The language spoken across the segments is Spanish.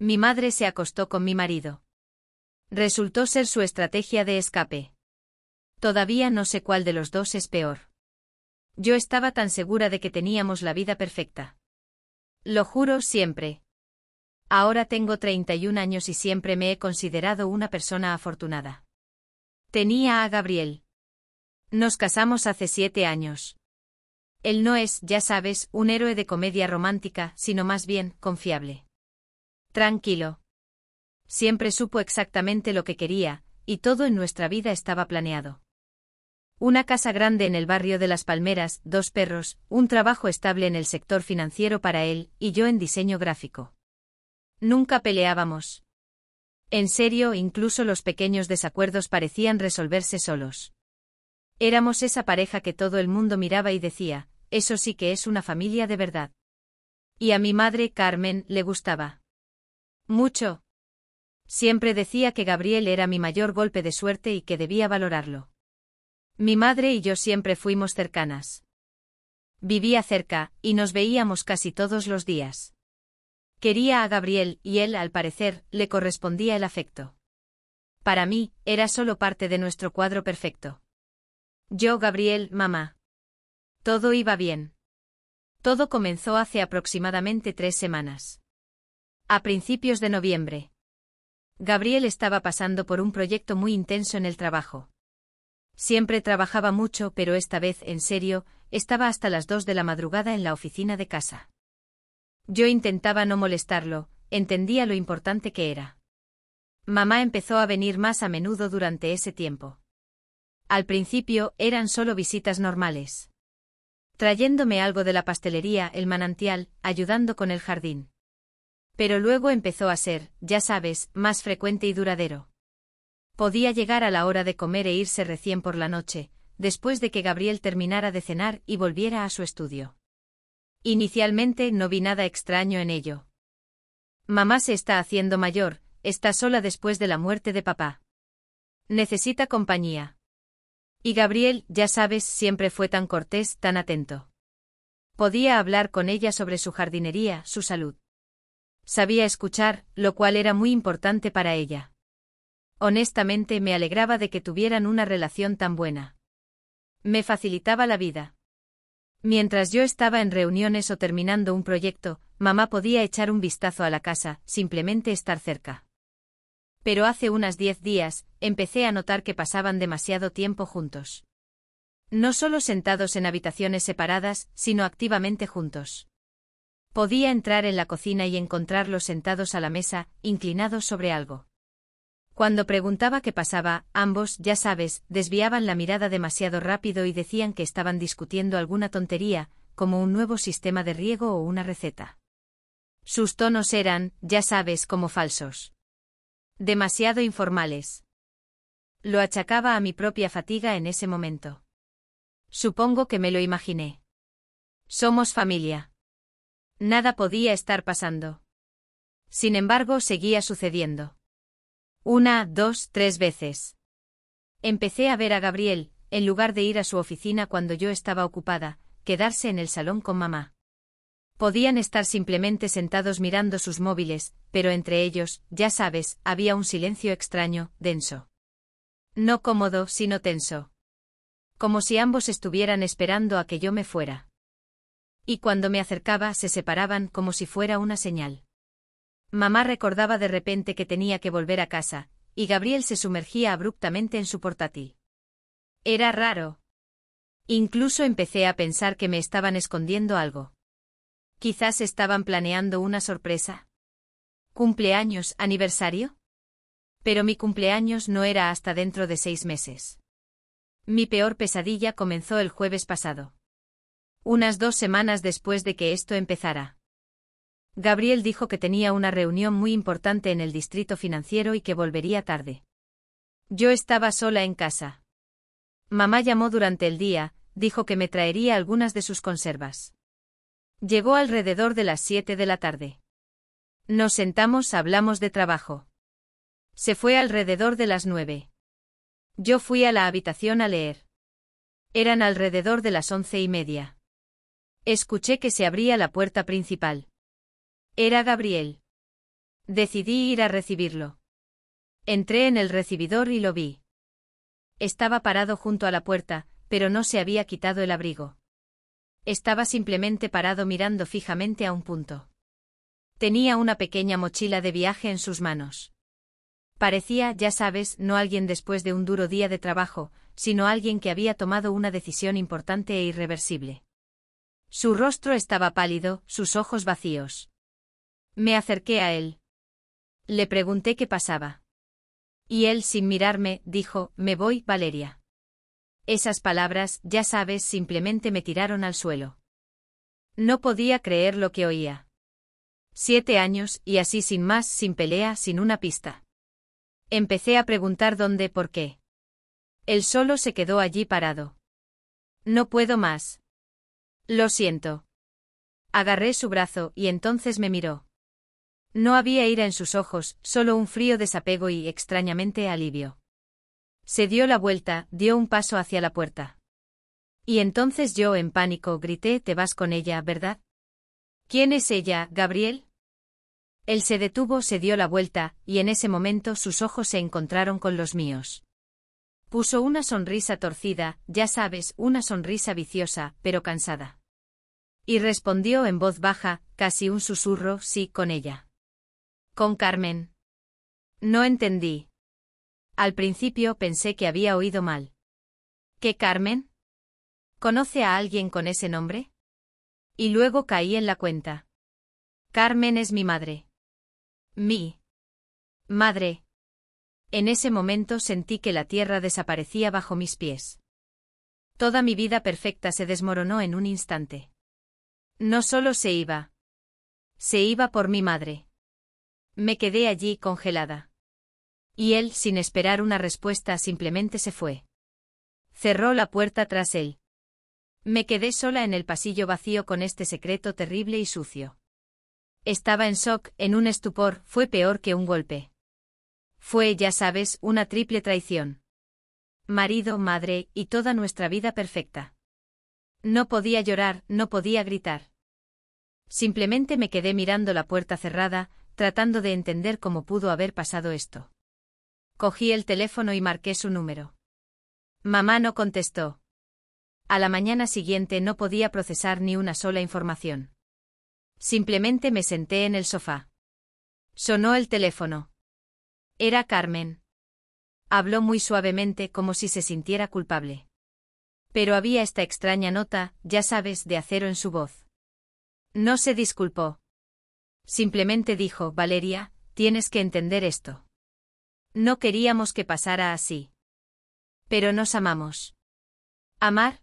Mi madre se acostó con mi marido. Resultó ser su estrategia de escape. Todavía no sé cuál de los dos es peor. Yo estaba tan segura de que teníamos la vida perfecta. Lo juro siempre. Ahora tengo 31 años y siempre me he considerado una persona afortunada. Tenía a Gabriel. Nos casamos hace 7 años. Él no es, ya sabes, un héroe de comedia romántica, sino más bien, confiable. Tranquilo. Siempre supo exactamente lo que quería, y todo en nuestra vida estaba planeado. Una casa grande en el barrio de Las Palmeras, 2 perros, un trabajo estable en el sector financiero para él, y yo en diseño gráfico. Nunca peleábamos. En serio, incluso los pequeños desacuerdos parecían resolverse solos. Éramos esa pareja que todo el mundo miraba y decía, eso sí que es una familia de verdad. Y a mi madre, Carmen, le gustaba. Mucho. Siempre decía que Gabriel era mi mayor golpe de suerte y que debía valorarlo. Mi madre y yo siempre fuimos cercanas. Vivía cerca, y nos veíamos casi todos los días. Quería a Gabriel, y él, al parecer, le correspondía el afecto. Para mí, era solo parte de nuestro cuadro perfecto. Yo, Gabriel, mamá. Todo iba bien. Todo comenzó hace aproximadamente 3 semanas. A principios de noviembre. Gabriel estaba pasando por un proyecto muy intenso en el trabajo. Siempre trabajaba mucho, pero esta vez, en serio, estaba hasta las 2 de la madrugada en la oficina de casa. Yo intentaba no molestarlo, entendía lo importante que era. Mamá empezó a venir más a menudo durante ese tiempo. Al principio, eran solo visitas normales. Trayéndome algo de la pastelería, el manantial, ayudando con el jardín. Pero luego empezó a ser, ya sabes, más frecuente y duradero. Podía llegar a la hora de comer e irse recién por la noche, después de que Gabriel terminara de cenar y volviera a su estudio. Inicialmente no vi nada extraño en ello. Mamá se está haciendo mayor, está sola después de la muerte de papá. Necesita compañía. Y Gabriel, ya sabes, siempre fue tan cortés, tan atento. Podía hablar con ella sobre su jardinería, su salud. Sabía escuchar, lo cual era muy importante para ella. Honestamente me alegraba de que tuvieran una relación tan buena. Me facilitaba la vida. Mientras yo estaba en reuniones o terminando un proyecto, mamá podía echar un vistazo a la casa, simplemente estar cerca. Pero hace unos 10 días, empecé a notar que pasaban demasiado tiempo juntos. No solo sentados en habitaciones separadas, sino activamente juntos. Podía entrar en la cocina y encontrarlos sentados a la mesa, inclinados sobre algo. Cuando preguntaba qué pasaba, ambos, ya sabes, desviaban la mirada demasiado rápido y decían que estaban discutiendo alguna tontería, como un nuevo sistema de riego o una receta. Sus tonos eran, ya sabes, como falsos. Demasiado informales. Lo achacaba a mi propia fatiga en ese momento. Supongo que me lo imaginé. Somos familia. Nada podía estar pasando. Sin embargo, seguía sucediendo. 1, 2, 3 veces. Empecé a ver a Gabriel, en lugar de ir a su oficina cuando yo estaba ocupada, quedarse en el salón con mamá. Podían estar simplemente sentados mirando sus móviles, pero entre ellos, ya sabes, había un silencio extraño, denso. No cómodo, sino tenso. Como si ambos estuvieran esperando a que yo me fuera. Y cuando me acercaba, se separaban como si fuera una señal. Mamá recordaba de repente que tenía que volver a casa, y Gabriel se sumergía abruptamente en su portátil. Era raro. Incluso empecé a pensar que me estaban escondiendo algo. Quizás estaban planeando una sorpresa. ¿Cumpleaños, aniversario? Pero mi cumpleaños no era hasta dentro de 6 meses. Mi peor pesadilla comenzó el jueves pasado. Unas 2 semanas después de que esto empezara. Gabriel dijo que tenía una reunión muy importante en el distrito financiero y que volvería tarde. Yo estaba sola en casa. Mamá llamó durante el día, dijo que me traería algunas de sus conservas. Llegó alrededor de las 7 de la tarde. Nos sentamos, hablamos de trabajo. Se fue alrededor de las 9. Yo fui a la habitación a leer. Eran alrededor de las 11:30. Escuché que se abría la puerta principal. Era Gabriel. Decidí ir a recibirlo. Entré en el recibidor y lo vi. Estaba parado junto a la puerta, pero no se había quitado el abrigo. Estaba simplemente parado mirando fijamente a un punto. Tenía una pequeña mochila de viaje en sus manos. Parecía, ya sabes, no alguien después de un duro día de trabajo, sino alguien que había tomado una decisión importante e irreversible. Su rostro estaba pálido, sus ojos vacíos. Me acerqué a él. Le pregunté qué pasaba. Y él, sin mirarme, dijo, «Me voy, Valeria». Esas palabras, ya sabes, simplemente me tiraron al suelo. No podía creer lo que oía. 7 años, y así sin más, sin pelea, sin una pista. Empecé a preguntar dónde, por qué. Él solo se quedó allí parado. No puedo más. Lo siento. Agarré su brazo y entonces me miró. No había ira en sus ojos, solo un frío desapego y, extrañamente, alivio. Se dio la vuelta, dio un paso hacia la puerta. Y entonces yo, en pánico, grité, «Te vas con ella, ¿verdad?» «¿Quién es ella, Gabriel?» Él se detuvo, se dio la vuelta, y en ese momento sus ojos se encontraron con los míos. Puso una sonrisa torcida, ya sabes, una sonrisa viciosa, pero cansada. Y respondió en voz baja, casi un susurro, «Sí, con ella». «¿Con Carmen?» No entendí. Al principio pensé que había oído mal. ¿Qué Carmen? ¿Conoce a alguien con ese nombre? Y luego caí en la cuenta. Carmen es mi madre. Mi madre. En ese momento sentí que la tierra desaparecía bajo mis pies. Toda mi vida perfecta se desmoronó en un instante. No solo se iba por mi madre. Me quedé allí congelada. Y él, sin esperar una respuesta, simplemente se fue. Cerró la puerta tras él. Me quedé sola en el pasillo vacío con este secreto terrible y sucio. Estaba en shock, en un estupor, fue peor que un golpe. Fue, ya sabes, una triple traición. Marido, madre, y toda nuestra vida perfecta. No podía llorar, no podía gritar. Simplemente me quedé mirando la puerta cerrada, tratando de entender cómo pudo haber pasado esto. Cogí el teléfono y marqué su número. Mamá no contestó. A la mañana siguiente no podía procesar ni una sola información. Simplemente me senté en el sofá. Sonó el teléfono. Era Carmen. Habló muy suavemente, como si se sintiera culpable. Pero había esta extraña nota, ya sabes, de acero en su voz. No se disculpó. Simplemente dijo, «Valeria, tienes que entender esto. No queríamos que pasara así. Pero nos amamos». ¿Amar?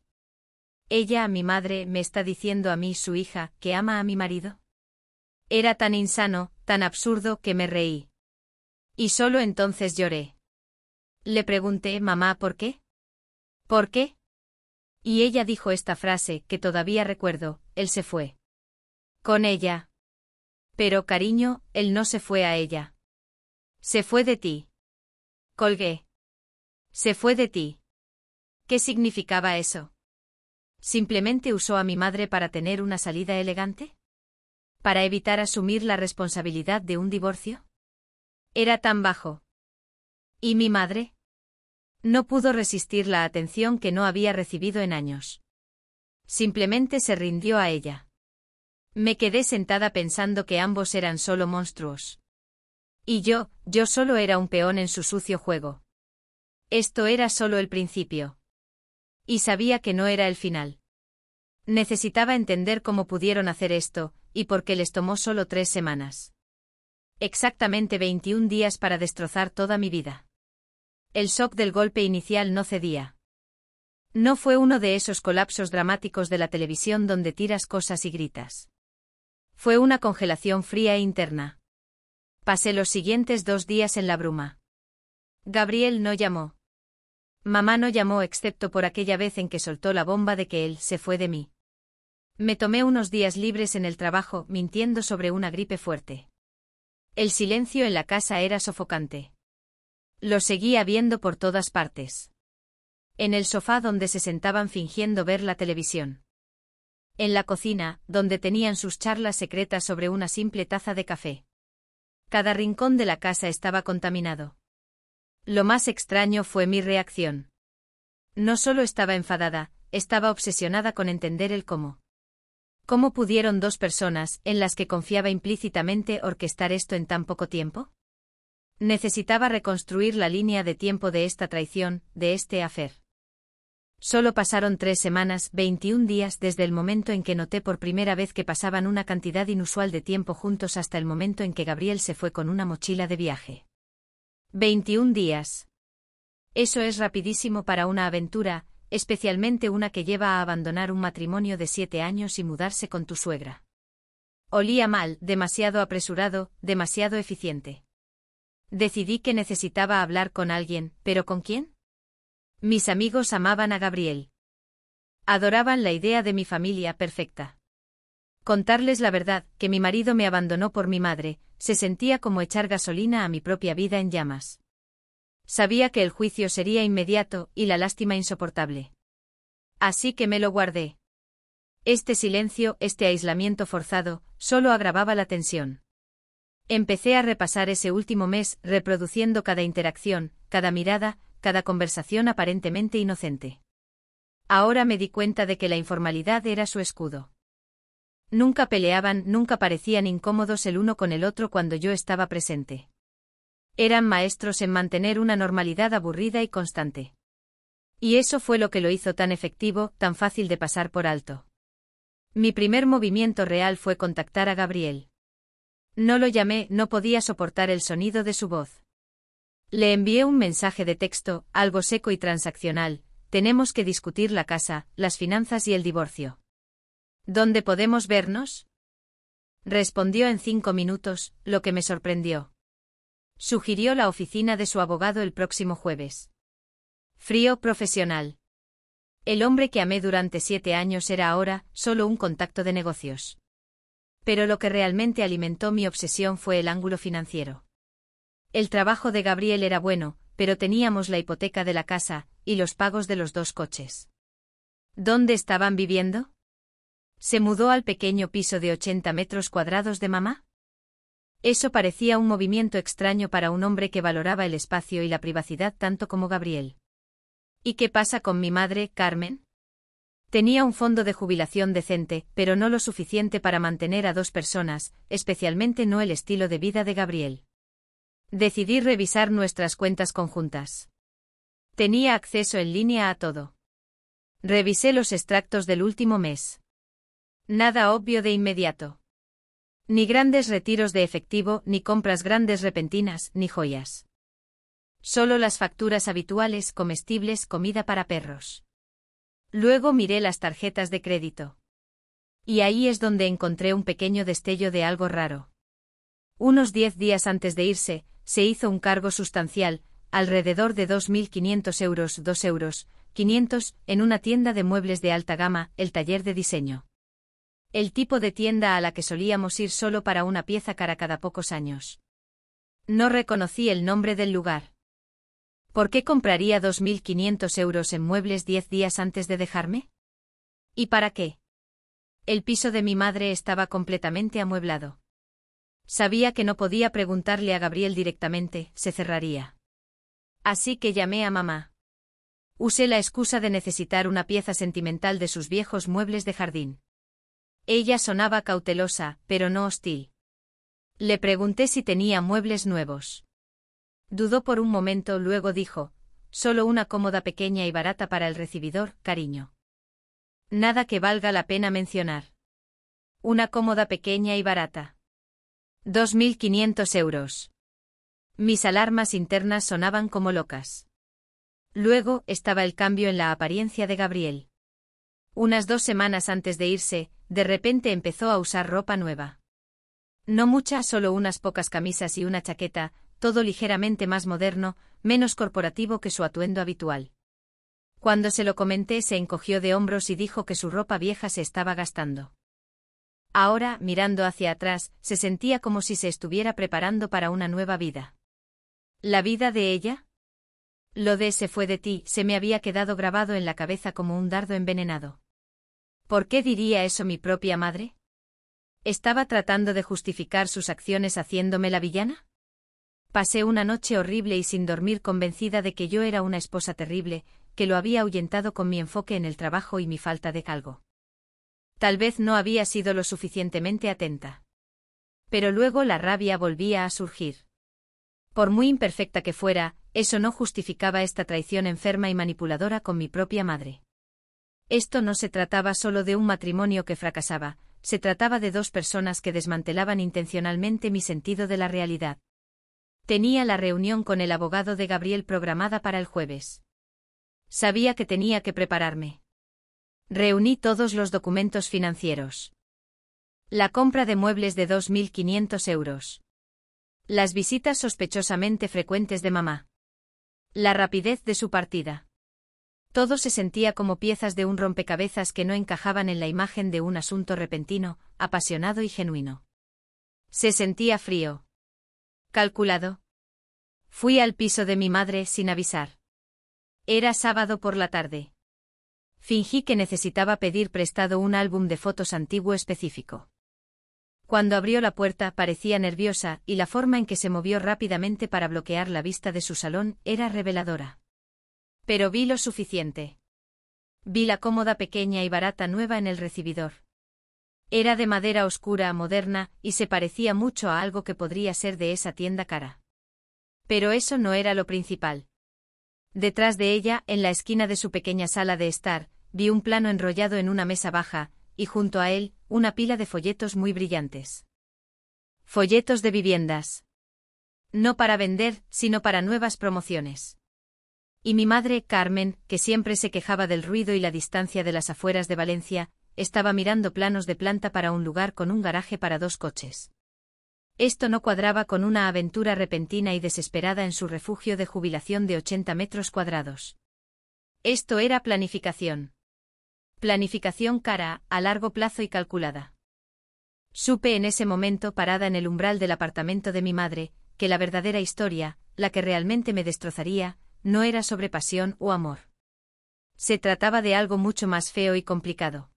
Ella, mi madre, me está diciendo a mí, su hija, que ama a mi marido. Era tan insano, tan absurdo, que me reí. Y solo entonces lloré. Le pregunté, «Mamá, ¿por qué?» «¿Por qué?» Y ella dijo esta frase, que todavía recuerdo, «Él se fue». Con ella. Pero, cariño, él no se fue a ella. Se fue de ti. Colgué. Se fue de ti. ¿Qué significaba eso? ¿Simplemente usó a mi madre para tener una salida elegante? ¿Para evitar asumir la responsabilidad de un divorcio? Era tan bajo. ¿Y mi madre? No pudo resistir la atención que no había recibido en años. Simplemente se rindió a ella. Me quedé sentada pensando que ambos eran solo monstruos. Y yo solo era un peón en su sucio juego. Esto era solo el principio. Y sabía que no era el final. Necesitaba entender cómo pudieron hacer esto, y por qué les tomó solo 3 semanas. Exactamente 21 días para destrozar toda mi vida. El shock del golpe inicial no cedía. No fue uno de esos colapsos dramáticos de la televisión donde tiras cosas y gritas. Fue una congelación fría e interna. Pasé los siguientes 2 días en la bruma. Gabriel no llamó. Mamá no llamó excepto por aquella vez en que soltó la bomba de que él se fue de mí. Me tomé unos días libres en el trabajo, mintiendo sobre una gripe fuerte. El silencio en la casa era sofocante. Lo seguía viendo por todas partes. En el sofá donde se sentaban fingiendo ver la televisión. En la cocina, donde tenían sus charlas secretas sobre una simple taza de café. Cada rincón de la casa estaba contaminado. Lo más extraño fue mi reacción. No solo estaba enfadada, estaba obsesionada con entender el cómo. ¿Cómo pudieron dos personas, en las que confiaba implícitamente, orquestar esto en tan poco tiempo? Necesitaba reconstruir la línea de tiempo de esta traición, de este affair. Solo pasaron 3 semanas, 21 días desde el momento en que noté por primera vez que pasaban una cantidad inusual de tiempo juntos hasta el momento en que Gabriel se fue con una mochila de viaje. 21 días. Eso es rapidísimo para una aventura, especialmente una que lleva a abandonar un matrimonio de 7 años y mudarse con tu suegra. Olía mal, demasiado apresurado, demasiado eficiente. Decidí que necesitaba hablar con alguien, ¿pero con quién? Mis amigos amaban a Gabriel. Adoraban la idea de mi familia perfecta. Contarles la verdad, que mi marido me abandonó por mi madre, se sentía como echar gasolina a mi propia vida en llamas. Sabía que el juicio sería inmediato y la lástima insoportable. Así que me lo guardé. Este silencio, este aislamiento forzado, solo agravaba la tensión. Empecé a repasar ese último mes, reproduciendo cada interacción, cada mirada, cada conversación aparentemente inocente. Ahora me di cuenta de que la informalidad era su escudo. Nunca peleaban, nunca parecían incómodos el uno con el otro cuando yo estaba presente. Eran maestros en mantener una normalidad aburrida y constante. Y eso fue lo que lo hizo tan efectivo, tan fácil de pasar por alto. Mi primer movimiento real fue contactar a Gabriel. No lo llamé, no podía soportar el sonido de su voz. Le envié un mensaje de texto, algo seco y transaccional: tenemos que discutir la casa, las finanzas y el divorcio. ¿Dónde podemos vernos? Respondió en 5 minutos, lo que me sorprendió. Sugirió la oficina de su abogado el próximo jueves. Frío profesional. El hombre que amé durante 7 años era ahora solo un contacto de negocios. Pero lo que realmente alimentó mi obsesión fue el ángulo financiero. El trabajo de Gabriel era bueno, pero teníamos la hipoteca de la casa y los pagos de los 2 coches. ¿Dónde estaban viviendo? ¿Se mudó al pequeño piso de 80 metros cuadrados de mamá? Eso parecía un movimiento extraño para un hombre que valoraba el espacio y la privacidad tanto como Gabriel. ¿Y qué pasa con mi madre, Carmen? Tenía un fondo de jubilación decente, pero no lo suficiente para mantener a 2 personas, especialmente no el estilo de vida de Gabriel. Decidí revisar nuestras cuentas conjuntas. Tenía acceso en línea a todo. Revisé los extractos del último mes. Nada obvio de inmediato. Ni grandes retiros de efectivo, ni compras grandes repentinas, ni joyas. Solo las facturas habituales, comestibles, comida para perros. Luego miré las tarjetas de crédito. Y ahí es donde encontré un pequeño destello de algo raro. Unos 10 días antes de irse, se hizo un cargo sustancial, alrededor de 2.500 euros, 2,5 euros, en una tienda de muebles de alta gama, el taller de diseño. El tipo de tienda a la que solíamos ir solo para una pieza cara cada pocos años. No reconocí el nombre del lugar. ¿Por qué compraría 2.500 euros en muebles 10 días antes de dejarme? ¿Y para qué? El piso de mi madre estaba completamente amueblado. Sabía que no podía preguntarle a Gabriel directamente, se cerraría. Así que llamé a mamá. Usé la excusa de necesitar una pieza sentimental de sus viejos muebles de jardín. Ella sonaba cautelosa, pero no hostil. Le pregunté si tenía muebles nuevos. Dudó por un momento, luego dijo: solo una cómoda pequeña y barata para el recibidor, cariño. Nada que valga la pena mencionar. Una cómoda pequeña y barata. 2.500 euros. Mis alarmas internas sonaban como locas. Luego estaba el cambio en la apariencia de Gabriel. Unas 2 semanas antes de irse, de repente empezó a usar ropa nueva. No mucha, solo unas pocas camisas y una chaqueta, todo ligeramente más moderno, menos corporativo que su atuendo habitual. Cuando se lo comenté, se encogió de hombros y dijo que su ropa vieja se estaba gastando. Ahora, mirando hacia atrás, se sentía como si se estuviera preparando para una nueva vida. ¿La vida de ella? Lo de "se fue de ti" se me había quedado grabado en la cabeza como un dardo envenenado. ¿Por qué diría eso mi propia madre? ¿Estaba tratando de justificar sus acciones haciéndome la villana? Pasé una noche horrible y sin dormir convencida de que yo era una esposa terrible, que lo había ahuyentado con mi enfoque en el trabajo y mi falta de calgo. Tal vez no había sido lo suficientemente atenta. Pero luego la rabia volvía a surgir. Por muy imperfecta que fuera, eso no justificaba esta traición enferma y manipuladora con mi propia madre. Esto no se trataba solo de un matrimonio que fracasaba, se trataba de dos personas que desmantelaban intencionalmente mi sentido de la realidad. Tenía la reunión con el abogado de Gabriel programada para el jueves. Sabía que tenía que prepararme. Reuní todos los documentos financieros. La compra de muebles de 2.500 euros. Las visitas sospechosamente frecuentes de mamá. La rapidez de su partida. Todo se sentía como piezas de un rompecabezas que no encajaban en la imagen de un asunto repentino, apasionado y genuino. Se sentía frío. Calculado. Fui al piso de mi madre sin avisar. Era sábado por la tarde. Fingí que necesitaba pedir prestado un álbum de fotos antiguo específico. Cuando abrió la puerta parecía nerviosa y la forma en que se movió rápidamente para bloquear la vista de su salón era reveladora. Pero vi lo suficiente. Vi la cómoda pequeña y barata nueva en el recibidor. Era de madera oscura, moderna, y se parecía mucho a algo que podría ser de esa tienda cara. Pero eso no era lo principal. Detrás de ella, en la esquina de su pequeña sala de estar, vi un plano enrollado en una mesa baja, y junto a él, una pila de folletos muy brillantes. Folletos de viviendas. No para vender, sino para nuevas promociones. Y mi madre, Carmen, que siempre se quejaba del ruido y la distancia de las afueras de Valencia, estaba mirando planos de planta para un lugar con un garaje para 2 coches. Esto no cuadraba con una aventura repentina y desesperada en su refugio de jubilación de 80 metros cuadrados. Esto era planificación. Planificación cara, a largo plazo y calculada. Supe en ese momento, parada en el umbral del apartamento de mi madre, que la verdadera historia, la que realmente me destrozaría, no era sobre pasión o amor. Se trataba de algo mucho más feo y complicado.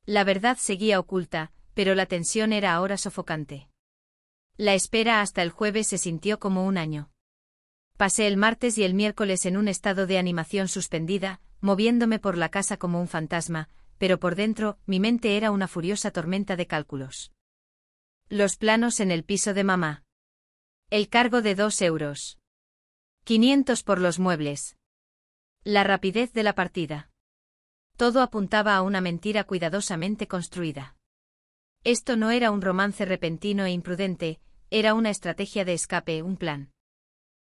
La verdad seguía oculta, pero la tensión era ahora sofocante. La espera hasta el jueves se sintió como un año. Pasé el martes y el miércoles en un estado de animación suspendida, moviéndome por la casa como un fantasma, pero por dentro, mi mente era una furiosa tormenta de cálculos. Los planos en el piso de mamá. El cargo de 2 euros. 500 por los muebles. La rapidez de la partida. Todo apuntaba a una mentira cuidadosamente construida. Esto no era un romance repentino e imprudente, era una estrategia de escape, un plan.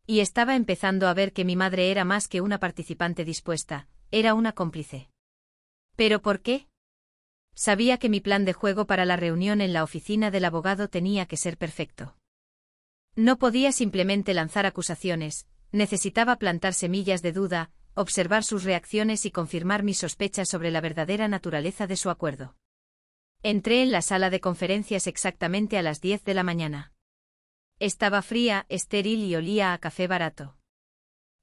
Y estaba empezando a ver que mi madre era más que una participante dispuesta, era una cómplice. ¿Pero por qué? Sabía que mi plan de juego para la reunión en la oficina del abogado tenía que ser perfecto. No podía simplemente lanzar acusaciones, necesitaba plantar semillas de duda, observar sus reacciones y confirmar mis sospechas sobre la verdadera naturaleza de su acuerdo. Entré en la sala de conferencias exactamente a las 10 de la mañana. Estaba fría, estéril y olía a café barato.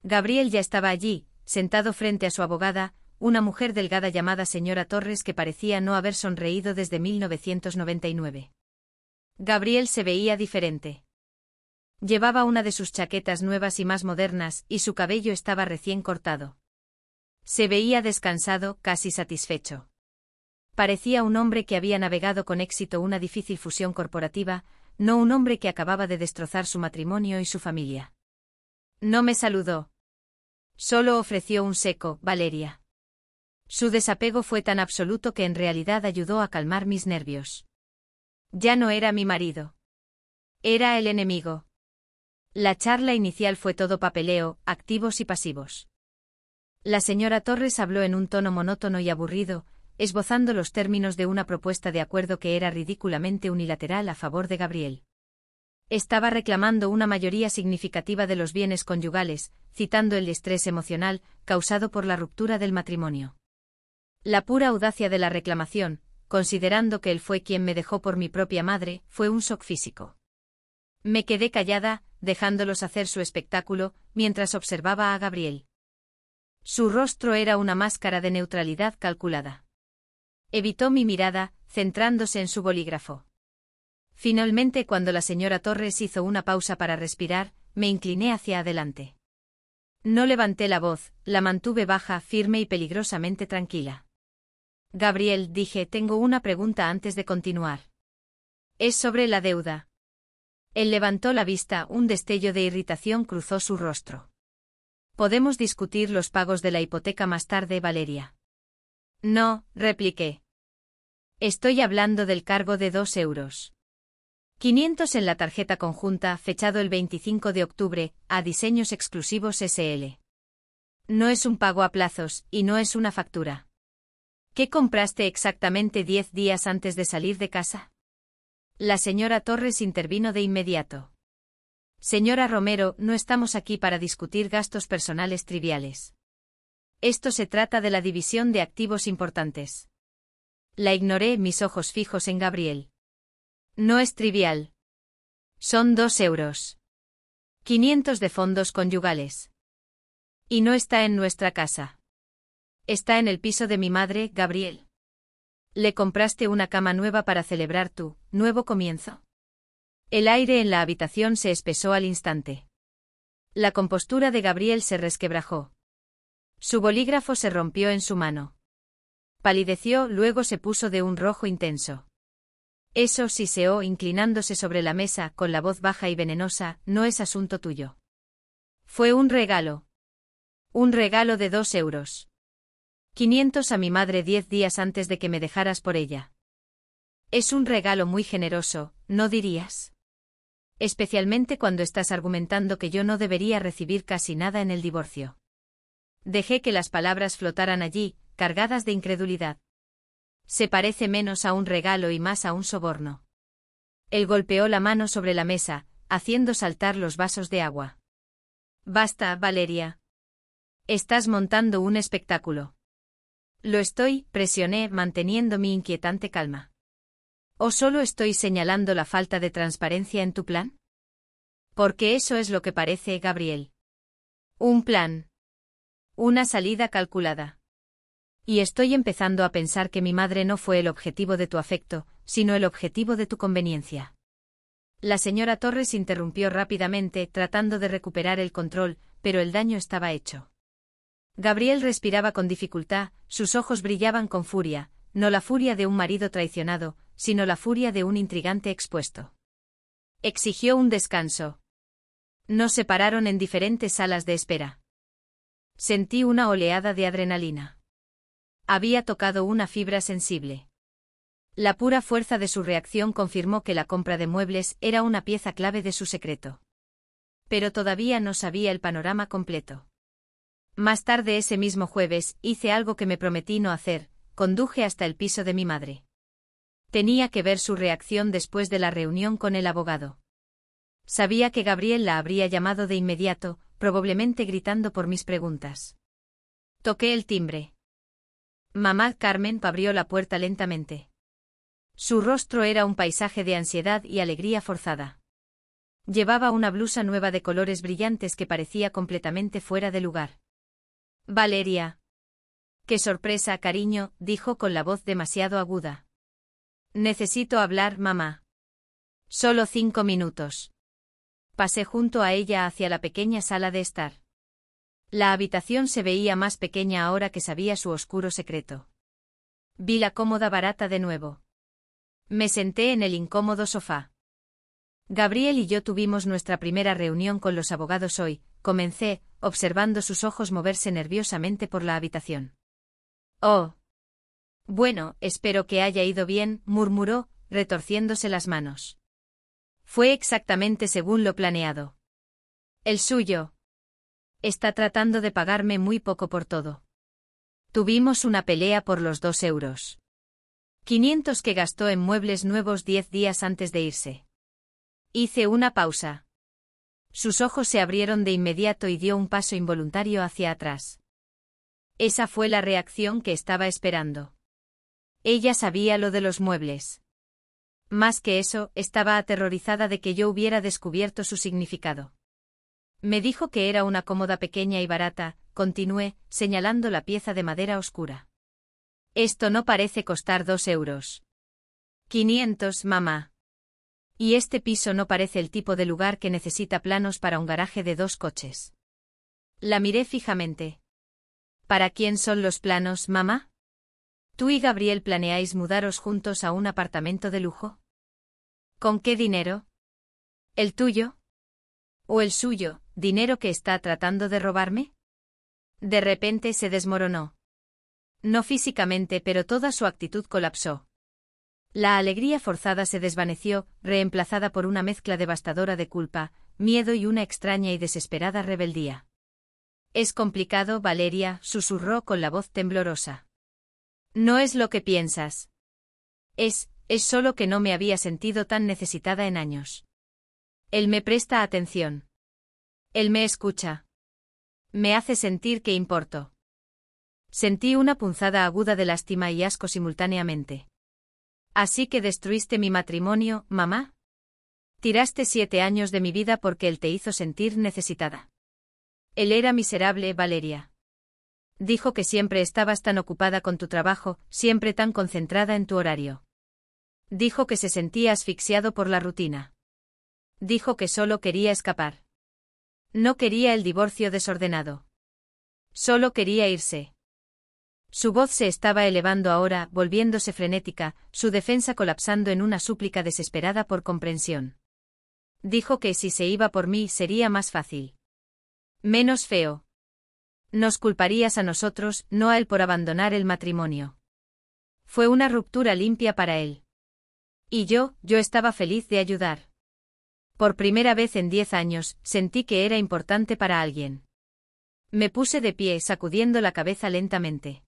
Gabriel ya estaba allí, sentado frente a su abogada, una mujer delgada llamada señora Torres que parecía no haber sonreído desde 1999. Gabriel se veía diferente. Llevaba una de sus chaquetas nuevas y más modernas, y su cabello estaba recién cortado. Se veía descansado, casi satisfecho. Parecía un hombre que había navegado con éxito una difícil fusión corporativa, no un hombre que acababa de destrozar su matrimonio y su familia. No me saludó. Solo ofreció un seco, Valeria. Su desapego fue tan absoluto que en realidad ayudó a calmar mis nervios. Ya no era mi marido. Era el enemigo. La charla inicial fue todo papeleo, activos y pasivos. La señora Torres habló en un tono monótono y aburrido, esbozando los términos de una propuesta de acuerdo que era ridículamente unilateral a favor de Gabriel. Estaba reclamando una mayoría significativa de los bienes conyugales, citando el estrés emocional causado por la ruptura del matrimonio. La pura audacia de la reclamación, considerando que él fue quien me dejó por mi propia madre, fue un shock físico. Me quedé callada, dejándolos hacer su espectáculo, mientras observaba a Gabriel. Su rostro era una máscara de neutralidad calculada. Evitó mi mirada, centrándose en su bolígrafo. Finalmente, cuando la señora Torres hizo una pausa para respirar, me incliné hacia adelante. No levanté la voz, la mantuve baja, firme y peligrosamente tranquila. Gabriel, dije, tengo una pregunta antes de continuar. Es sobre la deuda. Él levantó la vista, un destello de irritación cruzó su rostro. Podemos discutir los pagos de la hipoteca más tarde, Valeria. No, repliqué. Estoy hablando del cargo de 2 euros. 500 en la tarjeta conjunta, fechado el 25 de octubre, a Diseños Exclusivos SL. No es un pago a plazos, y no es una factura. ¿Qué compraste exactamente 10 días antes de salir de casa? La señora Torres intervino de inmediato. Señora Romero, no estamos aquí para discutir gastos personales triviales. Esto se trata de la división de activos importantes. La ignoré, mis ojos fijos en Gabriel. No es trivial. Son 2 euros. 500 de fondos conyugales. Y no está en nuestra casa. Está en el piso de mi madre, Gabriel. ¿Le compraste una cama nueva para celebrar tu nuevo comienzo? El aire en la habitación se espesó al instante. La compostura de Gabriel se resquebrajó. Su bolígrafo se rompió en su mano. Palideció, luego se puso de un rojo intenso. Eso, siseó, inclinándose sobre la mesa, con la voz baja y venenosa, no es asunto tuyo. Fue un regalo. Un regalo de 2 euros. 500 a mi madre 10 días antes de que me dejaras por ella. Es un regalo muy generoso, ¿no dirías? Especialmente cuando estás argumentando que yo no debería recibir casi nada en el divorcio. Dejé que las palabras flotaran allí, cargadas de incredulidad. Se parece menos a un regalo y más a un soborno. Él golpeó la mano sobre la mesa, haciendo saltar los vasos de agua. Basta, Valeria. Estás montando un espectáculo. Lo estoy, presioné, manteniendo mi inquietante calma. ¿O solo estoy señalando la falta de transparencia en tu plan? Porque eso es lo que parece, Gabriel. Un plan. Una salida calculada. Y estoy empezando a pensar que mi madre no fue el objetivo de tu afecto, sino el objetivo de tu conveniencia. La señora Torres interrumpió rápidamente, tratando de recuperar el control, pero el daño estaba hecho. Gabriel respiraba con dificultad, sus ojos brillaban con furia, no la furia de un marido traicionado, sino la furia de un intrigante expuesto. Exigió un descanso. Nos separaron en diferentes salas de espera. Sentí una oleada de adrenalina. Había tocado una fibra sensible. La pura fuerza de su reacción confirmó que la compra de muebles era una pieza clave de su secreto. Pero todavía no sabía el panorama completo. Más tarde ese mismo jueves, hice algo que me prometí no hacer, conduje hasta el piso de mi madre. Tenía que ver su reacción después de la reunión con el abogado. Sabía que Gabriel la habría llamado de inmediato, probablemente gritando por mis preguntas. Toqué el timbre. Mamá Carmen abrió la puerta lentamente. Su rostro era un paisaje de ansiedad y alegría forzada. Llevaba una blusa nueva de colores brillantes que parecía completamente fuera de lugar. Valeria. Qué sorpresa, cariño, dijo con la voz demasiado aguda. Necesito hablar, mamá. Solo 5 minutos. Pasé junto a ella hacia la pequeña sala de estar. La habitación se veía más pequeña ahora que sabía su oscuro secreto. Vi la cómoda barata de nuevo. Me senté en el incómodo sofá. Gabriel y yo tuvimos nuestra primera reunión con los abogados hoy, comencé, observando sus ojos moverse nerviosamente por la habitación. Oh. Bueno, espero que haya ido bien, murmuró, retorciéndose las manos. Fue exactamente según lo planeado. El suyo. Está tratando de pagarme muy poco por todo. Tuvimos una pelea por los 2 euros. 500 que gastó en muebles nuevos 10 días antes de irse. Hice una pausa. Sus ojos se abrieron de inmediato y dio un paso involuntario hacia atrás. Esa fue la reacción que estaba esperando. Ella sabía lo de los muebles. Más que eso, estaba aterrorizada de que yo hubiera descubierto su significado. Me dijo que era una cómoda pequeña y barata, continué, señalando la pieza de madera oscura. Esto no parece costar 2 euros. 500, mamá. Y este piso no parece el tipo de lugar que necesita planos para un garaje de 2 coches. La miré fijamente. ¿Para quién son los planos, mamá? ¿Tú y Gabriel planeáis mudaros juntos a un apartamento de lujo? ¿Con qué dinero? ¿El tuyo? ¿O el suyo, dinero que está tratando de robarme? De repente se desmoronó. No físicamente, pero toda su actitud colapsó. La alegría forzada se desvaneció, reemplazada por una mezcla devastadora de culpa, miedo y una extraña y desesperada rebeldía. Es complicado, Valeria, susurró con la voz temblorosa. No es lo que piensas. Es solo que no me había sentido tan necesitada en años. Él me presta atención. Él me escucha. Me hace sentir que importo. Sentí una punzada aguda de lástima y asco simultáneamente. ¿Así que destruiste mi matrimonio, mamá? Tiraste 7 años de mi vida porque él te hizo sentir necesitada. Él era miserable, Valeria. Dijo que siempre estabas tan ocupada con tu trabajo, siempre tan concentrada en tu horario. Dijo que se sentía asfixiado por la rutina. Dijo que solo quería escapar. No quería el divorcio desordenado. Solo quería irse. Su voz se estaba elevando ahora, volviéndose frenética, su defensa colapsando en una súplica desesperada por comprensión. Dijo que si se iba por mí sería más fácil. Menos feo. Nos culparías a nosotros, no a él por abandonar el matrimonio. Fue una ruptura limpia para él. Y yo estaba feliz de ayudar. Por primera vez en 10 años, sentí que era importante para alguien. Me puse de pie, sacudiendo la cabeza lentamente.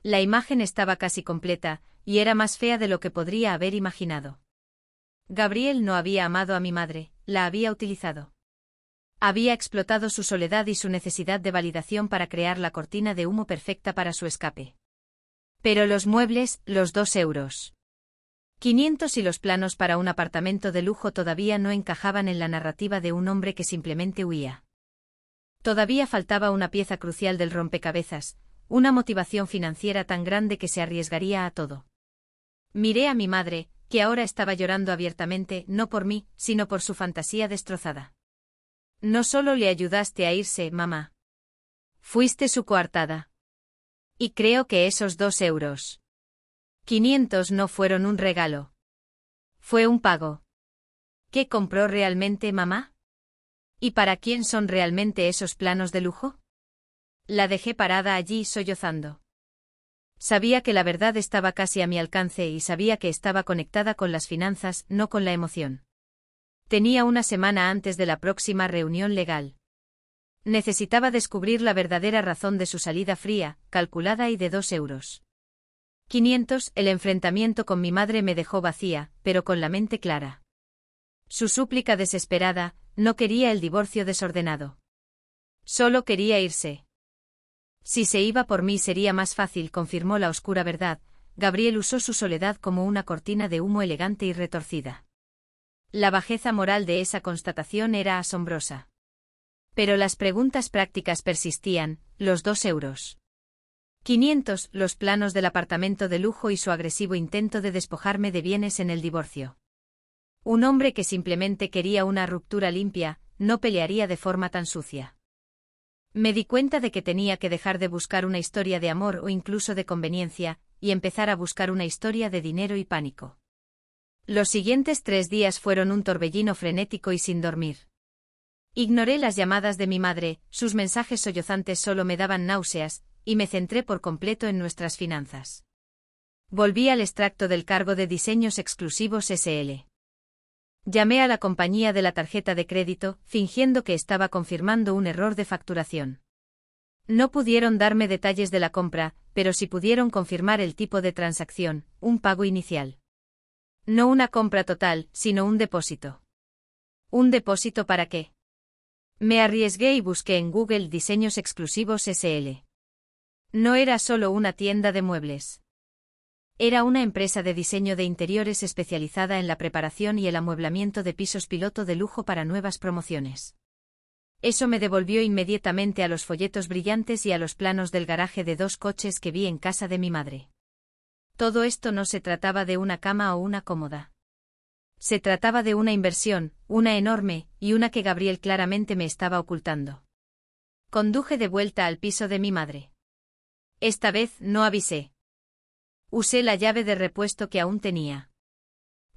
La imagen estaba casi completa, y era más fea de lo que podría haber imaginado. Gabriel no había amado a mi madre, la había utilizado. Había explotado su soledad y su necesidad de validación para crear la cortina de humo perfecta para su escape. Pero los muebles, los 2 euros. 500 y los planos para un apartamento de lujo todavía no encajaban en la narrativa de un hombre que simplemente huía. Todavía faltaba una pieza crucial del rompecabezas, una motivación financiera tan grande que se arriesgaría a todo. Miré a mi madre, que ahora estaba llorando abiertamente, no por mí, sino por su fantasía destrozada. No solo le ayudaste a irse, mamá. Fuiste su coartada. Y creo que esos 2 euros. 500 no fueron un regalo. Fue un pago. ¿Qué compró realmente, mamá? ¿Y para quién son realmente esos planos de lujo? La dejé parada allí sollozando. Sabía que la verdad estaba casi a mi alcance y sabía que estaba conectada con las finanzas, no con la emoción. Tenía una semana antes de la próxima reunión legal. Necesitaba descubrir la verdadera razón de su salida fría, calculada y de 2 euros. 500, el enfrentamiento con mi madre me dejó vacía, pero con la mente clara. Su súplica desesperada, no quería el divorcio desordenado. Solo quería irse. Si se iba por mí sería más fácil, confirmó la oscura verdad. Gabriel usó su soledad como una cortina de humo elegante y retorcida. La bajeza moral de esa constatación era asombrosa. Pero las preguntas prácticas persistían, los 2 euros. 500, los planos del apartamento de lujo y su agresivo intento de despojarme de bienes en el divorcio. Un hombre que simplemente quería una ruptura limpia, no pelearía de forma tan sucia. Me di cuenta de que tenía que dejar de buscar una historia de amor o incluso de conveniencia, y empezar a buscar una historia de dinero y pánico. Los siguientes 3 días fueron un torbellino frenético y sin dormir. Ignoré las llamadas de mi madre, sus mensajes sollozantes solo me daban náuseas, y me centré por completo en nuestras finanzas. Volví al extracto del cargo de diseños exclusivos SL. Llamé a la compañía de la tarjeta de crédito, fingiendo que estaba confirmando un error de facturación. No pudieron darme detalles de la compra, pero sí pudieron confirmar el tipo de transacción, un pago inicial. No una compra total, sino un depósito. ¿Un depósito para qué? Me arriesgué y busqué en Google diseños exclusivos SL. No era solo una tienda de muebles. Era una empresa de diseño de interiores especializada en la preparación y el amueblamiento de pisos piloto de lujo para nuevas promociones. Eso me devolvió inmediatamente a los folletos brillantes y a los planos del garaje de 2 coches que vi en casa de mi madre. Todo esto no se trataba de una cama o una cómoda. Se trataba de una inversión, una enorme, y una que Gabriel claramente me estaba ocultando. Conduje de vuelta al piso de mi madre. Esta vez no avisé. Usé la llave de repuesto que aún tenía.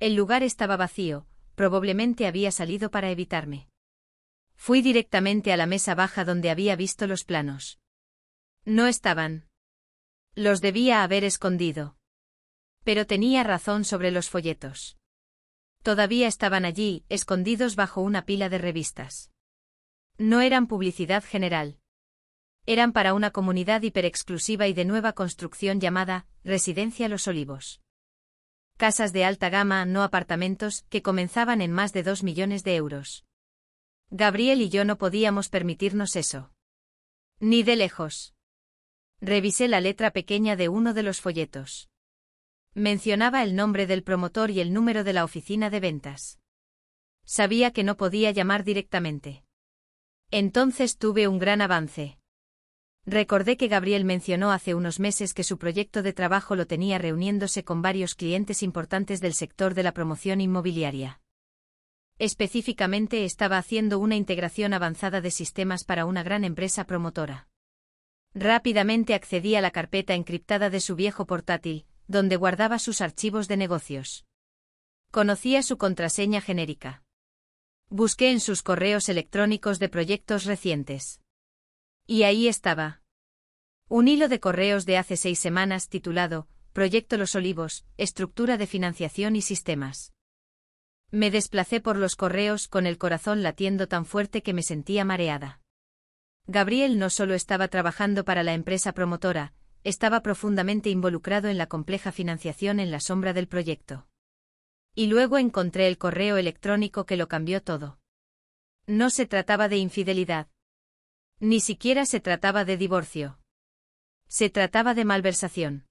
El lugar estaba vacío, probablemente había salido para evitarme. Fui directamente a la mesa baja donde había visto los planos. No estaban. Los debía haber escondido. Pero tenía razón sobre los folletos. Todavía estaban allí, escondidos bajo una pila de revistas. No eran publicidad general. Eran para una comunidad hiperexclusiva y de nueva construcción llamada Residencia Los Olivos. Casas de alta gama, no apartamentos, que comenzaban en más de 2 millones de euros. Gabriel y yo no podíamos permitirnos eso. Ni de lejos. Revisé la letra pequeña de uno de los folletos. Mencionaba el nombre del promotor y el número de la oficina de ventas. Sabía que no podía llamar directamente. Entonces tuve un gran avance. Recordé que Gabriel mencionó hace unos meses que su proyecto de trabajo lo tenía reuniéndose con varios clientes importantes del sector de la promoción inmobiliaria. Específicamente estaba haciendo una integración avanzada de sistemas para una gran empresa promotora. Rápidamente accedí a la carpeta encriptada de su viejo portátil, donde guardaba sus archivos de negocios. Conocía su contraseña genérica. Busqué en sus correos electrónicos de proyectos recientes. Y ahí estaba. Un hilo de correos de hace 6 semanas titulado Proyecto Los Olivos, estructura de financiación y sistemas. Me desplacé por los correos con el corazón latiendo tan fuerte que me sentía mareada. Gabriel no solo estaba trabajando para la empresa promotora, estaba profundamente involucrado en la compleja financiación en la sombra del proyecto. Y luego encontré el correo electrónico que lo cambió todo. No se trataba de infidelidad. Ni siquiera se trataba de divorcio. Se trataba de malversación.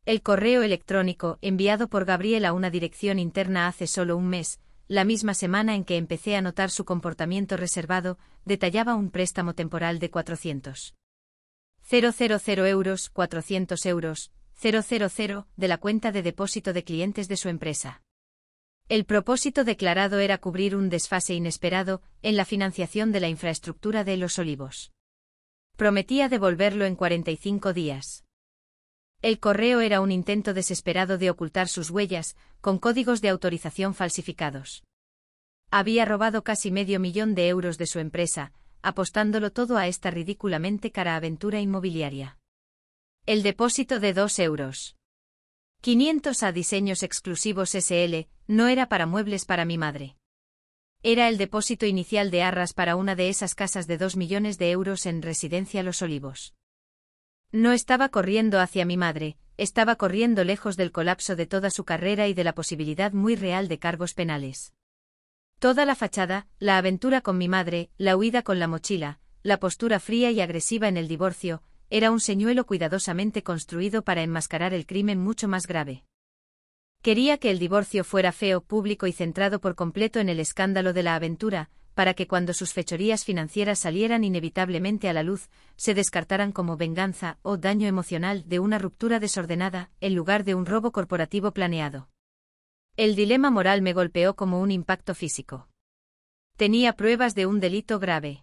El correo electrónico, enviado por Gabriel a una dirección interna hace solo un mes, la misma semana en que empecé a notar su comportamiento reservado, detallaba un préstamo temporal de 400.000 euros, 400 euros, 000, de la cuenta de depósito de clientes de su empresa. El propósito declarado era cubrir un desfase inesperado en la financiación de la infraestructura de Los Olivos. Prometía devolverlo en 45 días. El correo era un intento desesperado de ocultar sus huellas, con códigos de autorización falsificados. Había robado casi $500,000 de su empresa, apostándolo todo a esta ridículamente cara aventura inmobiliaria. El depósito de 2 euros. 500 a Diseños Exclusivos SL, no era para muebles para mi madre. Era el depósito inicial de arras para una de esas casas de 2 millones de euros en Residencia Los Olivos. No estaba corriendo hacia mi madre, estaba corriendo lejos del colapso de toda su carrera y de la posibilidad muy real de cargos penales. Toda la fachada, la aventura con mi madre, la huida con la mochila, la postura fría y agresiva en el divorcio, era un señuelo cuidadosamente construido para enmascarar el crimen mucho más grave. Quería que el divorcio fuera feo, público y centrado por completo en el escándalo de la aventura, para que cuando sus fechorías financieras salieran inevitablemente a la luz, se descartaran como venganza o daño emocional de una ruptura desordenada, en lugar de un robo corporativo planeado. El dilema moral me golpeó como un impacto físico. Tenía pruebas de un delito grave.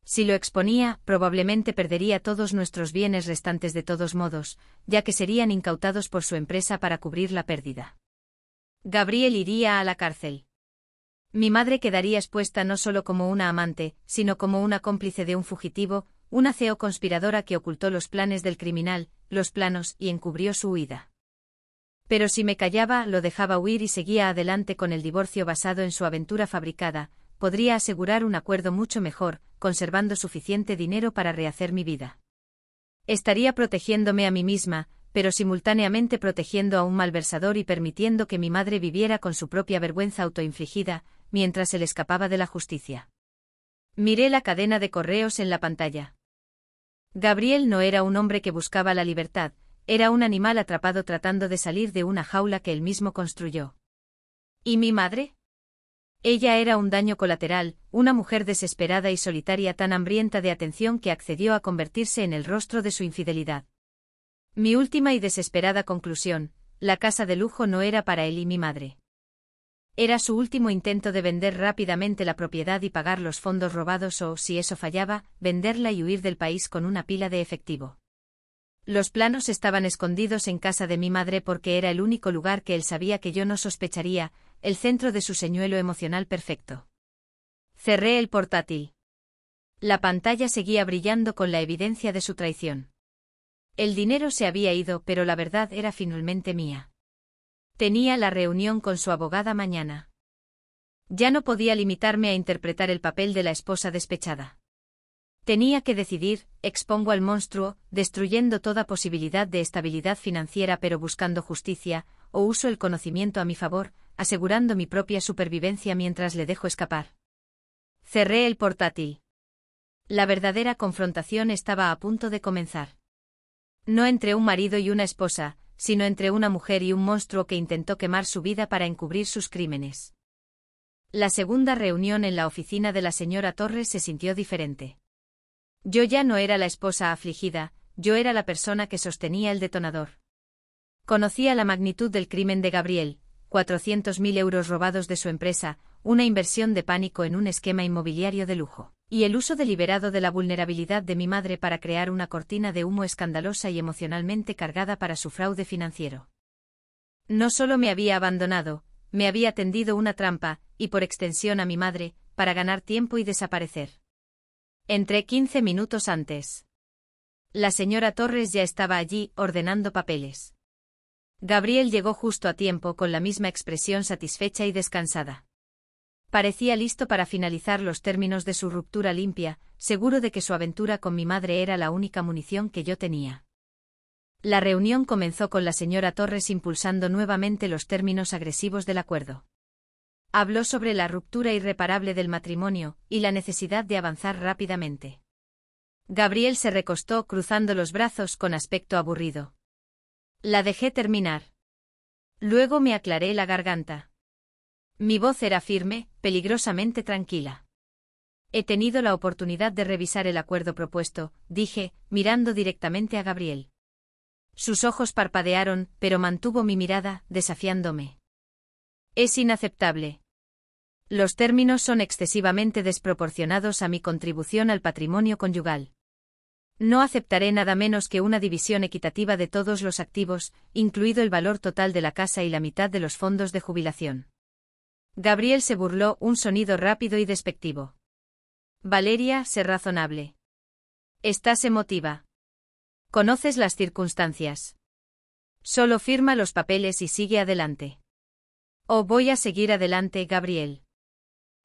Si lo exponía, probablemente perdería todos nuestros bienes restantes de todos modos, ya que serían incautados por su empresa para cubrir la pérdida. Gabriel iría a la cárcel. Mi madre quedaría expuesta no solo como una amante, sino como una cómplice de un fugitivo, una CEO conspiradora que ocultó los planes del criminal, los planos y encubrió su huida. Pero si me callaba, lo dejaba huir y seguía adelante con el divorcio basado en su aventura fabricada, podría asegurar un acuerdo mucho mejor, conservando suficiente dinero para rehacer mi vida. Estaría protegiéndome a mí misma, pero simultáneamente protegiendo a un malversador y permitiendo que mi madre viviera con su propia vergüenza autoinfligida, mientras él escapaba de la justicia. Miré la cadena de correos en la pantalla. Gabriel no era un hombre que buscaba la libertad, era un animal atrapado tratando de salir de una jaula que él mismo construyó. ¿Y mi madre? Ella era un daño colateral, una mujer desesperada y solitaria tan hambrienta de atención que accedió a convertirse en el rostro de su infidelidad. Mi última y desesperada conclusión: la casa de lujo no era para él y mi madre. Era su último intento de vender rápidamente la propiedad y pagar los fondos robados o, si eso fallaba, venderla y huir del país con una pila de efectivo. Los planos estaban escondidos en casa de mi madre porque era el único lugar que él sabía que yo no sospecharía, el centro de su señuelo emocional perfecto. Cerré el portátil. La pantalla seguía brillando con la evidencia de su traición. El dinero se había ido, pero la verdad era finalmente mía. Tenía la reunión con su abogada mañana. Ya no podía limitarme a interpretar el papel de la esposa despechada. Tenía que decidir: expongo al monstruo, destruyendo toda posibilidad de estabilidad financiera pero buscando justicia, o uso el conocimiento a mi favor, asegurando mi propia supervivencia mientras le dejo escapar. Cerré el portátil. La verdadera confrontación estaba a punto de comenzar. No entre un marido y una esposa, sino entre una mujer y un monstruo que intentó quemar su vida para encubrir sus crímenes. La segunda reunión en la oficina de la señora Torres se sintió diferente. Yo ya no era la esposa afligida, yo era la persona que sostenía el detonador. Conocía la magnitud del crimen de Gabriel: 400.000 euros robados de su empresa, una inversión de pánico en un esquema inmobiliario de lujo, y el uso deliberado de la vulnerabilidad de mi madre para crear una cortina de humo escandalosa y emocionalmente cargada para su fraude financiero. No solo me había abandonado, me había tendido una trampa, y por extensión a mi madre, para ganar tiempo y desaparecer. Entré 15 minutos antes. La señora Torres ya estaba allí, ordenando papeles. Gabriel llegó justo a tiempo, con la misma expresión satisfecha y descansada. Parecía listo para finalizar los términos de su ruptura limpia, seguro de que su aventura con mi madre era la única munición que yo tenía. La reunión comenzó con la señora Torres impulsando nuevamente los términos agresivos del acuerdo. Habló sobre la ruptura irreparable del matrimonio y la necesidad de avanzar rápidamente. Gabriel se recostó cruzando los brazos con aspecto aburrido. La dejé terminar. Luego me aclaré la garganta. Mi voz era firme, peligrosamente tranquila. He tenido la oportunidad de revisar el acuerdo propuesto, dije, mirando directamente a Gabriel. Sus ojos parpadearon, pero mantuvo mi mirada, desafiándome. Es inaceptable. Los términos son excesivamente desproporcionados a mi contribución al patrimonio conyugal. No aceptaré nada menos que una división equitativa de todos los activos, incluido el valor total de la casa y la mitad de los fondos de jubilación. Gabriel se burló, un sonido rápido y despectivo. Valeria, sé razonable. Estás emotiva. Conoces las circunstancias. Solo firma los papeles y sigue adelante. Oh, voy a seguir adelante, Gabriel.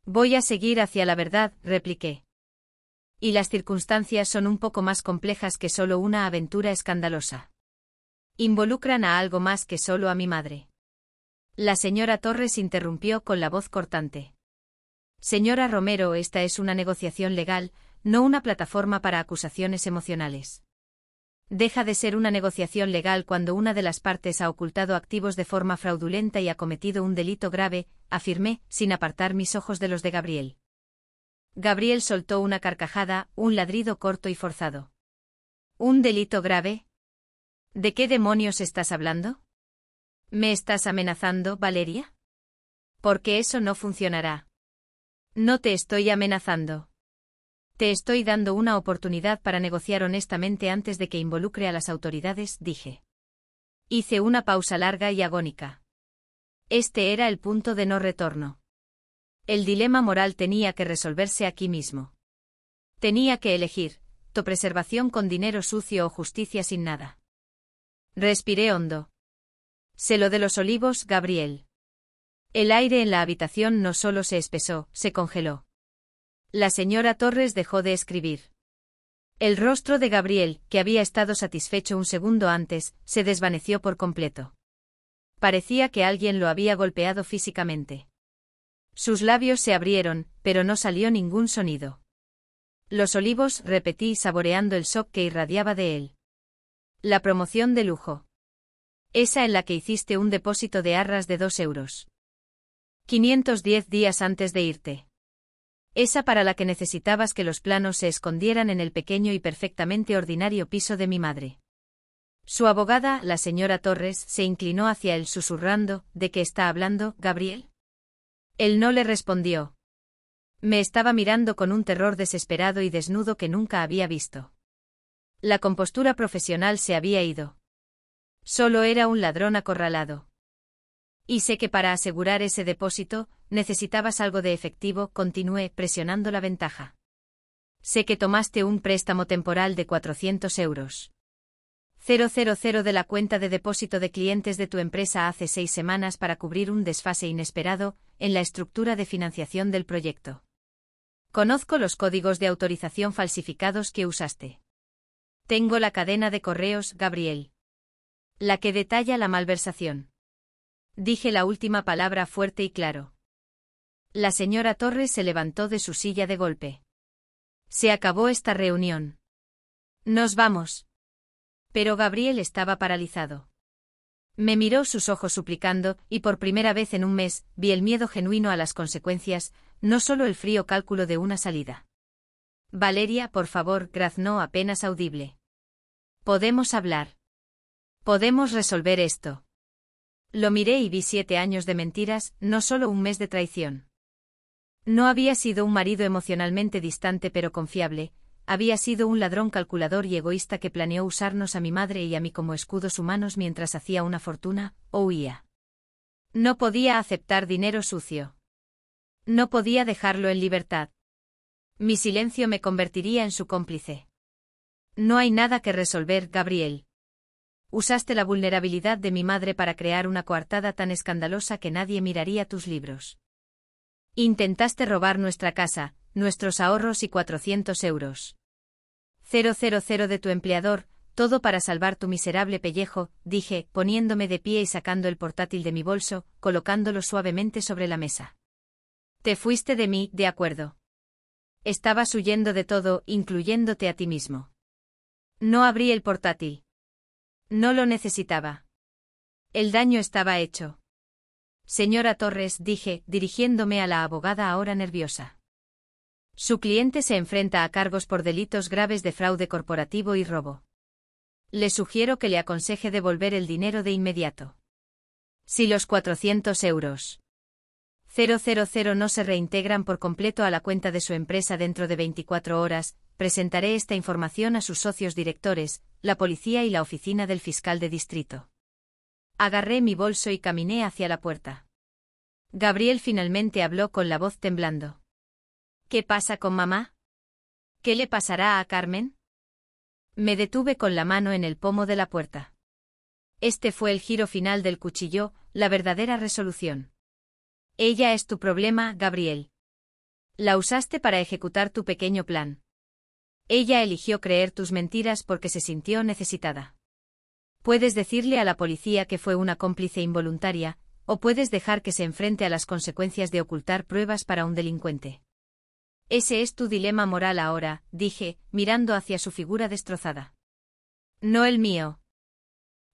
Voy a seguir hacia la verdad, repliqué. Y las circunstancias son un poco más complejas que solo una aventura escandalosa. Involucran a algo más que solo a mi madre. La señora Torres interrumpió con la voz cortante. Señora Romero, esta es una negociación legal, no una plataforma para acusaciones emocionales. Deja de ser una negociación legal cuando una de las partes ha ocultado activos de forma fraudulenta y ha cometido un delito grave, afirmé, sin apartar mis ojos de los de Gabriel. Gabriel soltó una carcajada, un ladrido corto y forzado. ¿Un delito grave? ¿De qué demonios estás hablando? ¿Me estás amenazando, Valeria? Porque eso no funcionará. No te estoy amenazando. Te estoy dando una oportunidad para negociar honestamente antes de que involucre a las autoridades, dije. Hice una pausa larga y agónica. Este era el punto de no retorno. El dilema moral tenía que resolverse aquí mismo. Tenía que elegir, autopreservación con dinero sucio o justicia sin nada. Respiré hondo. Sé lo de los olivos, Gabriel. El aire en la habitación no solo se espesó, se congeló. La señora Torres dejó de escribir. El rostro de Gabriel, que había estado satisfecho un segundo antes, se desvaneció por completo. Parecía que alguien lo había golpeado físicamente. Sus labios se abrieron, pero no salió ningún sonido. Los olivos, repetí saboreando el shock que irradiaba de él. La promoción de lujo. Esa en la que hiciste un depósito de arras de 2 euros. 510 días antes de irte. Esa para la que necesitabas que los planos se escondieran en el pequeño y perfectamente ordinario piso de mi madre. Su abogada, la señora Torres, se inclinó hacia él susurrando, ¿de qué está hablando, Gabriel? Él no le respondió. Me estaba mirando con un terror desesperado y desnudo que nunca había visto. La compostura profesional se había ido. Solo era un ladrón acorralado. Y sé que para asegurar ese depósito, necesitabas algo de efectivo, continué, presionando la ventaja. Sé que tomaste un préstamo temporal de 400 euros. 000 de la cuenta de depósito de clientes de tu empresa hace 6 semanas para cubrir un desfase inesperado en la estructura de financiación del proyecto. Conozco los códigos de autorización falsificados que usaste. Tengo la cadena de correos, Gabriel. La que detalla la malversación. Dije la última palabra fuerte y claro. La señora Torres se levantó de su silla de golpe. Se acabó esta reunión. Nos vamos. Pero Gabriel estaba paralizado. Me miró sus ojos suplicando, y por primera vez en un mes, vi el miedo genuino a las consecuencias, no solo el frío cálculo de una salida. Valeria, por favor, graznó apenas audible. Podemos hablar. Podemos resolver esto. Lo miré y vi 7 años de mentiras, no solo un mes de traición. No había sido un marido emocionalmente distante pero confiable, había sido un ladrón calculador y egoísta que planeó usarnos a mi madre y a mí como escudos humanos mientras hacía una fortuna, o huía. No podía aceptar dinero sucio. No podía dejarlo en libertad. Mi silencio me convertiría en su cómplice. No hay nada que resolver, Gabriel. Usaste la vulnerabilidad de mi madre para crear una coartada tan escandalosa que nadie miraría tus libros. Intentaste robar nuestra casa, nuestros ahorros y 400 euros. 000 de tu empleador, todo para salvar tu miserable pellejo, dije, poniéndome de pie y sacando el portátil de mi bolso, colocándolo suavemente sobre la mesa. Te fuiste de mí, de acuerdo. Estabas huyendo de todo, incluyéndote a ti mismo. No abrí el portátil. No lo necesitaba. El daño estaba hecho. Señora Torres, dije, dirigiéndome a la abogada ahora nerviosa. Su cliente se enfrenta a cargos por delitos graves de fraude corporativo y robo. Le sugiero que le aconseje devolver el dinero de inmediato. Si los 400 euros 000 no se reintegran por completo a la cuenta de su empresa dentro de 24 horas, presentaré esta información a sus socios directores, la policía y la oficina del fiscal de distrito. Agarré mi bolso y caminé hacia la puerta. Gabriel finalmente habló con la voz temblando. ¿Qué pasa con mamá? ¿Qué le pasará a Carmen? Me detuve con la mano en el pomo de la puerta. Este fue el giro final del cuchillo, la verdadera resolución. Ella es tu problema, Gabriel. La usaste para ejecutar tu pequeño plan. Ella eligió creer tus mentiras porque se sintió necesitada. Puedes decirle a la policía que fue una cómplice involuntaria, o puedes dejar que se enfrente a las consecuencias de ocultar pruebas para un delincuente. Ese es tu dilema moral ahora, dije, mirando hacia su figura destrozada. No el mío.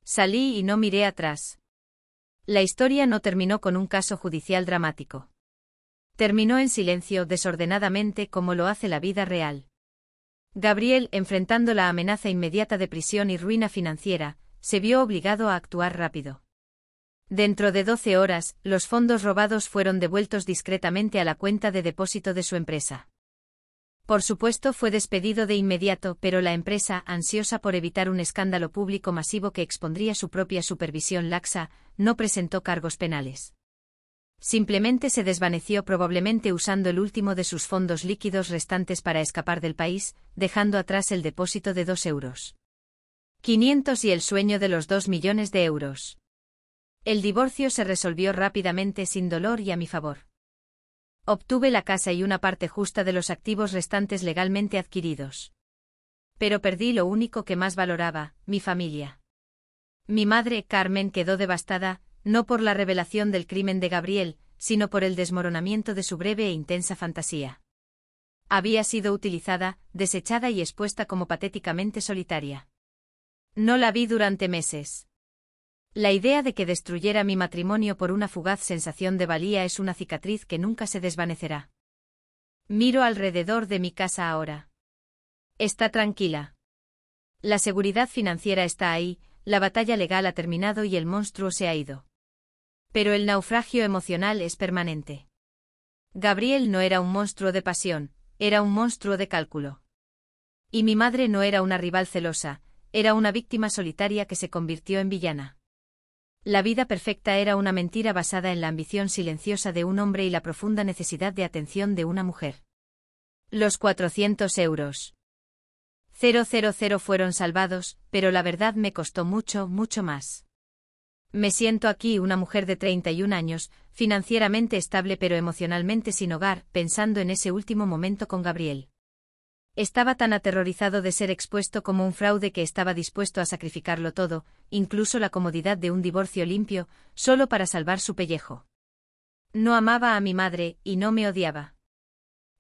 Salí y no miré atrás. La historia no terminó con un caso judicial dramático. Terminó en silencio, desordenadamente, como lo hace la vida real. Gabriel, enfrentando la amenaza inmediata de prisión y ruina financiera, se vio obligado a actuar rápido. Dentro de 12 horas, los fondos robados fueron devueltos discretamente a la cuenta de depósito de su empresa. Por supuesto, fue despedido de inmediato, pero la empresa, ansiosa por evitar un escándalo público masivo que expondría su propia supervisión laxa, no presentó cargos penales. Simplemente se desvaneció, probablemente usando el último de sus fondos líquidos restantes para escapar del país, dejando atrás el depósito de 2 euros. 500 y el sueño de los 2 millones de euros. El divorcio se resolvió rápidamente, sin dolor y a mi favor. Obtuve la casa y una parte justa de los activos restantes legalmente adquiridos. Pero perdí lo único que más valoraba, mi familia. Mi madre, Carmen, quedó devastada, no por la revelación del crimen de Gabriel, sino por el desmoronamiento de su breve e intensa fantasía. Había sido utilizada, desechada y expuesta como patéticamente solitaria. No la vi durante meses. La idea de que destruyera mi matrimonio por una fugaz sensación de valía es una cicatriz que nunca se desvanecerá. Miro alrededor de mi casa ahora. Está tranquila. La seguridad financiera está ahí, la batalla legal ha terminado y el monstruo se ha ido. Pero el naufragio emocional es permanente. Gabriel no era un monstruo de pasión, era un monstruo de cálculo. Y mi madre no era una rival celosa, era una víctima solitaria que se convirtió en villana. La vida perfecta era una mentira basada en la ambición silenciosa de un hombre y la profunda necesidad de atención de una mujer. Los 400 euros. 000 fueron salvados, pero la verdad me costó mucho, mucho más. Me siento aquí una mujer de 31 años, financieramente estable pero emocionalmente sin hogar, pensando en ese último momento con Gabriel. Estaba tan aterrorizado de ser expuesto como un fraude que estaba dispuesto a sacrificarlo todo, incluso la comodidad de un divorcio limpio, solo para salvar su pellejo. No amaba a mi madre, y no me odiaba.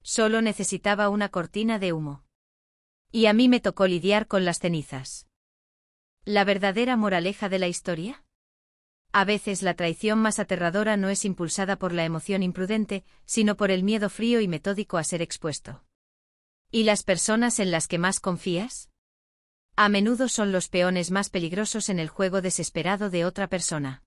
Solo necesitaba una cortina de humo. Y a mí me tocó lidiar con las cenizas. ¿La verdadera moraleja de la historia? A veces la traición más aterradora no es impulsada por la emoción imprudente, sino por el miedo frío y metódico a ser expuesto. ¿Y las personas en las que más confías? A menudo son los peones más peligrosos en el juego desesperado de otra persona.